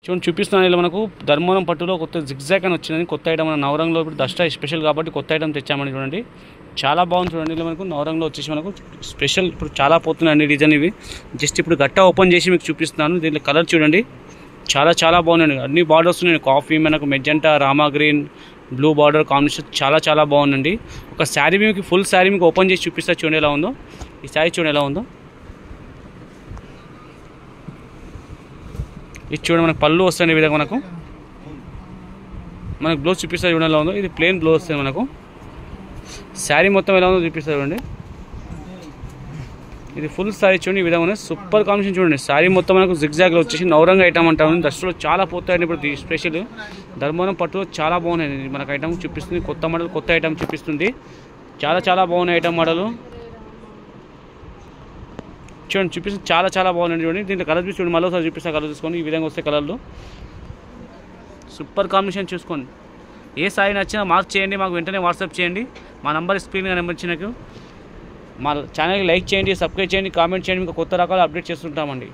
చూడండి చూపిస్తున్నాను. ఇలా మనకు ధర్మవరం పట్టులో కొత్త జిగ్జాగ్ అని వచ్చింది. కొత్త ఐటమ్ మన నవరంగంలో ఇప్పుడు దసరా స్పెషల్ కాబట్టి కొత్త ఐటమ్ తెచ్చామని చూడండి. చాలా బాగుంది చూడండి. ఇలా మనకు నవరంగంలో వచ్చేసి మనకు స్పెషల్ ఇప్పుడు చాలా పోతున్నాయండి డిజైన్ ఇవి. జస్ట్ ఇప్పుడు గట్టా ఓపెన్ చేసి మీకు చూపిస్తున్నాను. దీంట్లో కలర్ చూడండి చాలా చాలా బాగున్నాయండి. అన్ని బార్డర్స్ ఉన్నాయి. కాఫీ మనకు magenta, Rama green, blue border combination చాలా చాలా బాగుందండి. ఒక శారీ మీకు ఫుల్ శారీ మీకు ఓపెన్ చేసి చూపిస్తా. చూడండి ఎలా ఉందో ఈ శారీ, చూడండి ఎలా ఉందో. ఇది చూడండి మనకు పళ్ళు వస్తుంది ఈ విధంగా మనకు బ్లౌజ్ చూపిస్తుంది. చూడండి ఎలా ఉందో. ఇది ప్లెయిన్ బ్లౌజ్ వస్తుంది మనకు. శారీ మొత్తం ఎలా ఉందో చూపిస్తుంది చూడండి. ఇది ఫుల్ శారీ చూడండి ఈ విధంగా సూపర్ కాంబినేషన్ చూడండి. శారీ మొత్తం మనకు జిగ్జాగ్లో వచ్చేసి నవరంగ ఐటమ్ అంటాము. దసరాలో చాలా పోతాయండి. ఇప్పుడు స్పెషల్ ధర్మవరం పట్టులో చాలా బాగున్నాయి. మనకు ఐటమ్ చూపిస్తుంది. కొత్త మోడల్ కొత్త ఐటమ్ చూపిస్తుంది. చాలా చాలా బాగున్నాయి ఐటమ్ మోడలు చూడండి. చూపిస్తుంది చాలా చాలా బాగుంది చూడండి. దీంట్లో కలర్ చూసి చూడండి. మళ్ళీ ఒకసారి చూపిస్తా. కలర్ చూసుకోండి. ఈ విధంగా వస్తాయి కలర్లు. సూపర్ కాంబినేషన్ చూసుకోండి. ఏ సారీ నచ్చినా మార్క్ చేయండి. మాకు వెంటనే వాట్సాప్ చేయండి. మా నంబర్ స్క్రీన్గా నెంబర్ ఇచ్చినకు. మా ఛానల్కి లైక్ చేయండి, సబ్స్క్రైబ్ చేయండి, కామెంట్ చేయండి. ఇంకా కొత్త రకాలు అప్డేట్ చేస్తుంటామండి.